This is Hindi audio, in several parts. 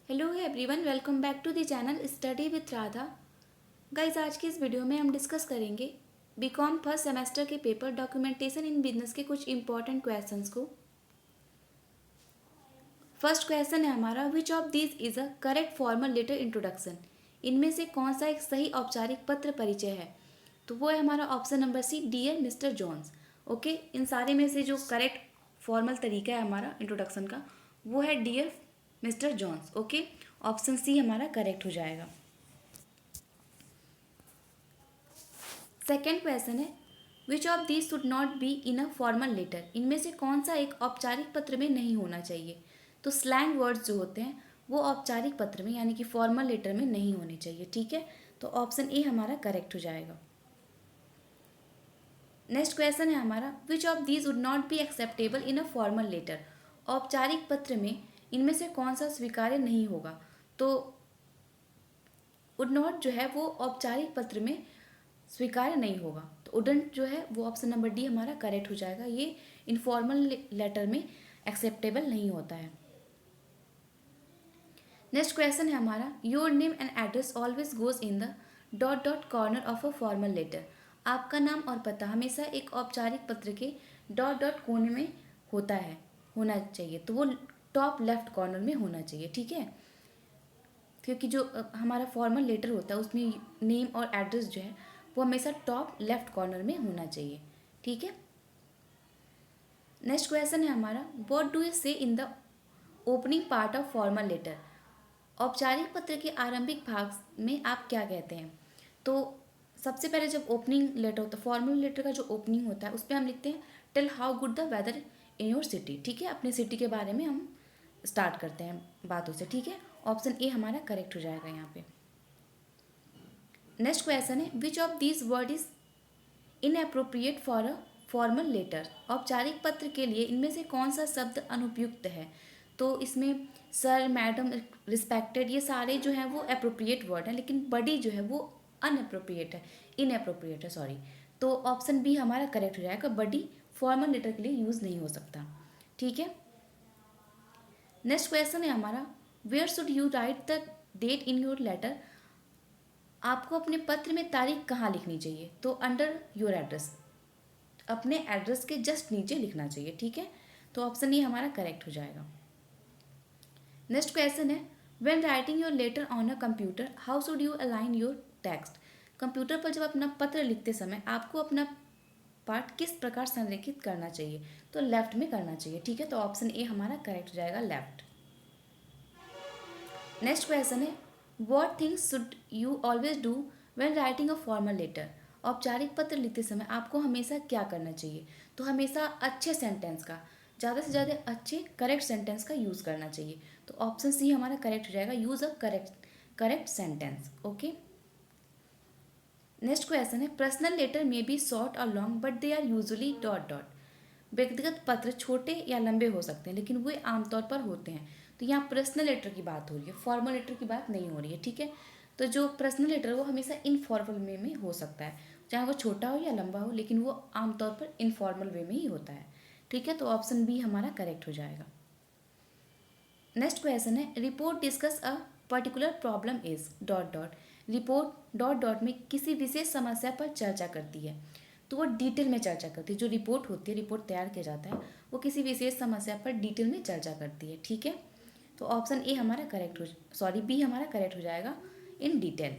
Hello everyone, welcome back to the channel study with Radha. Guys, आज की इस वीडियो में हम डिस्कस करेंगे बीकॉम फर्स्ट सेमेस्टर के पेपर डॉक्यूमेंटेशन इन बिजनेस के कुछ इंपॉर्टेंट क्वेश्चंस को। फर्स्ट क्वेश्चन है हमारा, which of this is a correct formal letter introduction. इनमें से कौन सा एक सही औपचारिक पत्र परिचय है? तो वो है हमारा option number C, dear mister Jones. Okay, इन सारे में से जो करेक्ट फॉर्मल तरीका है हमारा इंट्रोडक्शन का, वो है dear mister Jones. Okay, option C हमारा करेक्ट हो जाएगा। सेकेंड क्वेश्चन है, which of this should not be in a formal letter. इनमें से कौन सा एक औपचारिक पत्र में नहीं होना चाहिए? तो स्लैंग वर्ड्स जो होते हैं वो औपचारिक पत्र में यानी कि फॉर्मल लेटर में नहीं होने चाहिए। ठीक है, तो ऑप्शन ए हमारा करेक्ट हो जाएगा। नेक्स्ट क्वेश्चन है हमारा, which of these would not be acceptable in a formal letter. औपचारिक पत्र में इनमें से कौन सा स्वीकार्य नहीं होगा? तो वुड नॉट जो है वो औपचारिक पत्र में स्वीकार्य नहीं होगा, तो उडंट जो है वो ऑप्शन नंबर डी हमारा करेक्ट हो जाएगा। ये इनफॉर्मल लेटर में एक्सेप्टेबल नहीं होता है। नेक्स्ट क्वेश्चन है हमारा, your name and address always goes in the dot dot corner of a formal letter. आपका नाम और पता हमेशा एक औपचारिक पत्र के डॉट डॉट कोने में होता है, होना चाहिए, तो वो टॉप लेफ्ट कॉर्नर में होना चाहिए। ठीक है, क्योंकि जो हमारा फॉर्मल लेटर होता है उसमें नेम और एड्रेस जो है वो हमेशा टॉप लेफ्ट कॉर्नर में होना चाहिए। ठीक है, नेक्स्ट क्वेश्चन है हमारा, what do you say in the opening part of formal letter. औपचारिक पत्र के आरंभिक भाग में आप क्या कहते हैं? तो सबसे पहले जब ओपनिंग लेटर होता है, फॉर्मल लेटर का जो ओपनिंग होता है उस पर हम लिखते हैं, tell how good the weather in your city. ठीक है, अपने सिटी के बारे में हम स्टार्ट करते हैं बातों से। ठीक है, ऑप्शन ए हमारा करेक्ट हो जाएगा यहाँ पे। नेक्स्ट क्वेश्चन है, which of this word is inappropriate for a formal letter. औपचारिक पत्र के लिए इनमें से कौन सा शब्द अनुपयुक्त है? तो इसमें सर, मैडम, रिस्पेक्टेड, ये सारे जो हैं वो अप्रोप्रिएट वर्ड हैं, लेकिन बडी जो है वो अनअप्रोप्रिएट है, इनअप्रोप्रिएट है, सॉरी। तो ऑप्शन बी हमारा करेक्ट हो जाएगा, बडी फॉर्मल लेटर के लिए यूज़ नहीं हो सकता। ठीक है, नेक्स्ट क्वेश्चन है हमारा, where should you write the date in your letter. आपको अपने पत्र में तारीख कहाँ लिखनी चाहिए? तो अंडर योर एड्रेस, अपने एड्रेस के जस्ट नीचे लिखना चाहिए। ठीक है, तो ऑप्शन ए हमारा करेक्ट हो जाएगा। नेक्स्ट क्वेश्चन है, when writing your later on a computer how should you align your text. Computer पर जब अपना पत्र लिखते समय आपको अपना पार्ट किस प्रकार संरेखित करना चाहिए? तो लेफ्ट में करना चाहिए। ठीक है, तो ऑप्शन ए हमारा करेक्ट हो जाएगा, लेफ्ट। नेक्स्ट क्वेश्चन है, what things should you always do when writing a formal letter. औपचारिक पत्र लिखते समय आपको हमेशा क्या करना चाहिए? तो हमेशा अच्छे सेंटेंस का, ज़्यादा से ज़्यादा अच्छे करेक्ट सेंटेंस का यूज़ करना चाहिए। तो ऑप्शन सी हमारा करेक्ट हो जाएगा, use a correct sentence. Okay, next question है, पर्सनल लेटर में बी शॉर्ट और long but they are usually dot dot. व्यक्तिगत पत्र छोटे या लंबे हो सकते हैं लेकिन वे आमतौर पर होते हैं। तो यहाँ पर्सनल लेटर की बात हो रही है, फॉर्मल लेटर की बात नहीं हो रही है। ठीक है, तो जो पर्सनल लेटर वो हमेशा इनफॉर्मल वे में हो सकता है, चाहे वो छोटा हो या लंबा हो, लेकिन वो आमतौर पर इनफॉर्मल वे में ही होता है। ठीक है, तो ऑप्शन बी हमारा करेक्ट हो जाएगा। नेक्स्ट क्वेश्चन है, report discuss a particular problem is dot dot. Report dot dot में किसी विशेष समस्या पर चर्चा करती है, तो वो डिटेल में चर्चा करती है। जो रिपोर्ट होती है, रिपोर्ट तैयार किया जाता है, वो किसी विशेष समस्या पर डिटेल में चर्चा करती है। ठीक है, तो ऑप्शन ए हमारा करेक्ट हो, सॉरी, बी हमारा करेक्ट हो जाएगा, इन डिटेल।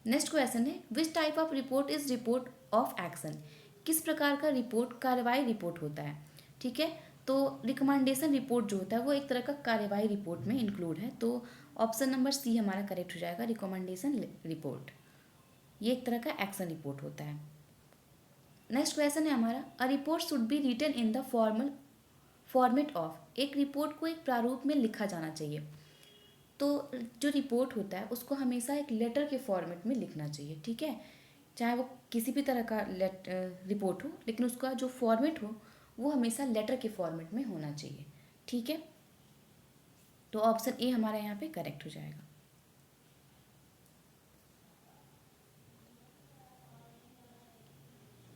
नेक्स्ट क्वेश्चन है, which type of report is report of action. किस प्रकार का रिपोर्ट कार्रवाई रिपोर्ट होता है? ठीक है, तो रिकमेंडेशन रिपोर्ट जो होता है वो एक तरह का कार्रवाई रिपोर्ट में इंक्लूड है, तो ऑप्शन नंबर सी हमारा करेक्ट हो जाएगा, रिकमेंडेशन रिपोर्ट। ये एक तरह का एक्शन रिपोर्ट होता है। नेक्स्ट क्वेश्चन है हमारा, a report should be written in the formal format of. एक रिपोर्ट को एक प्रारूप में लिखा जाना चाहिए, तो जो रिपोर्ट होता है उसको हमेशा एक लेटर के फॉर्मेट में लिखना चाहिए। ठीक है, चाहे वो किसी भी तरह का रिपोर्ट हो, लेकिन उसका जो फॉर्मेट हो वो हमेशा लेटर के फॉर्मेट में होना चाहिए। ठीक है, तो ऑप्शन ए हमारा यहाँ पे करेक्ट हो जाएगा।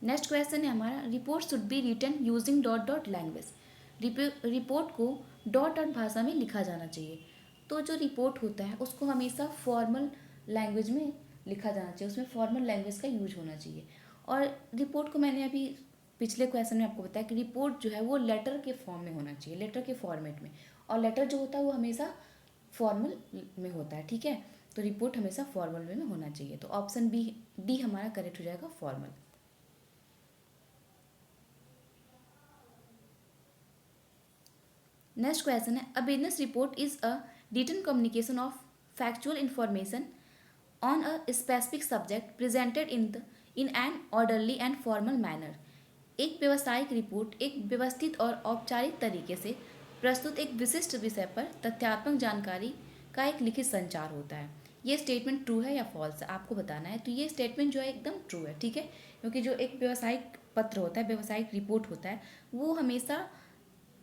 नेक्स्ट क्वेश्चन है हमारा, report should be written using dot dot language. Report को डॉट डॉट भाषा में लिखा जाना चाहिए। तो जो रिपोर्ट होता है उसको हमेशा फॉर्मल लैंग्वेज में लिखा जाना चाहिए, उसमें फॉर्मल लैंग्वेज का यूज होना चाहिए। और रिपोर्ट को मैंने अभी पिछले क्वेश्चन में आपको बताया कि रिपोर्ट जो है वो लेटर के फॉर्म में होना चाहिए, लेटर के फॉर्मेट में, और लेटर जो होता है वो हमेशा फॉर्मल में होता है, ठीक है। तो रिपोर्ट हमेशा फॉर्मल वे में होना चाहिए। तो ऑप्शन बी डी हमारा करेक्ट हो जाएगा, फॉर्मल। नेक्स्ट क्वेश्चन है, a business report is a written communication of factual information on a specific subject presented in an orderly and formal manner. एक व्यावसायिक रिपोर्ट एक व्यवस्थित और औपचारिक तरीके से प्रस्तुत एक विशिष्ट विषय पर तथ्यात्मक जानकारी का एक लिखित संचार होता है। ये स्टेटमेंट ट्रू है या फॉल्स है आपको बताना है। तो ये स्टेटमेंट जो है एकदम ट्रू है, ठीक है, क्योंकि जो एक व्यावसायिक पत्र होता है, व्यावसायिक रिपोर्ट होता है, वो हमेशा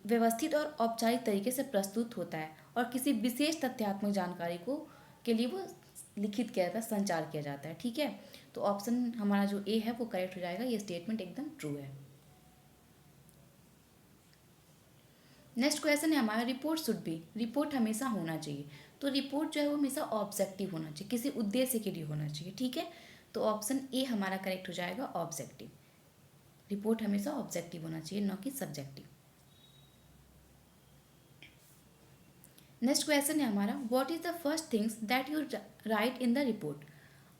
व्यवस्थित और औपचारिक तरीके से प्रस्तुत होता है और किसी विशेष तथ्यात्मक जानकारी को के लिए वो लिखित किया जाता है, संचार किया जाता है, ठीक है। तो ऑप्शन हमारा जो ए है वो करेक्ट हो जाएगा, ये स्टेटमेंट एकदम ट्रू है। नेक्स्ट क्वेश्चन है हमारा, रिपोर्ट शुड बी, रिपोर्ट हमेशा होना चाहिए। तो रिपोर्ट जो है वो हमेशा ऑब्जेक्टिव होना चाहिए, किसी उद्देश्य के लिए होना चाहिए, ठीक है। तो ऑप्शन ए हमारा करेक्ट हो जाएगा, ऑब्जेक्टिव। रिपोर्ट हमेशा ऑब्जेक्टिव होना चाहिए, न कि सब्जेक्टिव। नेक्स्ट क्वेश्चन है हमारा, what is the first things that you right in the report.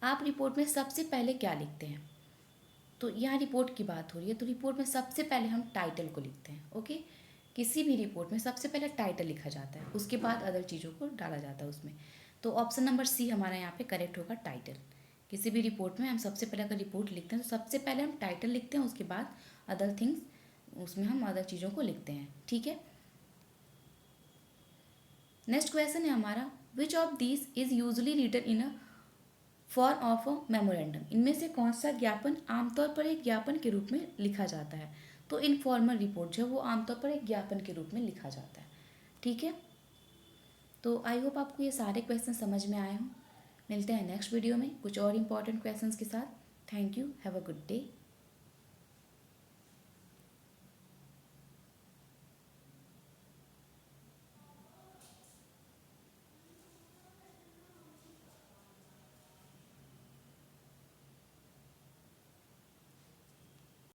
आप रिपोर्ट में सबसे पहले क्या लिखते हैं। तो यहाँ रिपोर्ट की बात हो रही है, तो रिपोर्ट में सबसे पहले हम टाइटल को लिखते हैं, ओके। किसी भी रिपोर्ट में सबसे पहले टाइटल लिखा जाता है, उसके बाद अदर चीज़ों को डाला जाता है उसमें। तो ऑप्शन नंबर सी हमारा यहाँ पे करेक्ट होगा, टाइटल। किसी भी रिपोर्ट में हम सबसे पहले अगर रिपोर्ट लिखते हैं तो सबसे पहले हम टाइटल लिखते हैं, उसके बाद अदर थिंग्स उसमें हम अदर चीज़ों को लिखते हैं, ठीक है। नेक्स्ट क्वेश्चन है हमारा, which of this is usually written in a form of a memorandum. इनमें से कौन सा ज्ञापन आमतौर पर एक ज्ञापन के रूप में लिखा जाता है। तो इनफॉर्मल रिपोर्ट जो है वो आमतौर पर एक ज्ञापन के रूप में लिखा जाता है, ठीक है। तो आई होप आपको ये सारे क्वेश्चन समझ में आए हों। मिलते हैं नेक्स्ट वीडियो में कुछ और इंपॉर्टेंट क्वेश्चंस के साथ। Thank you, have a good day.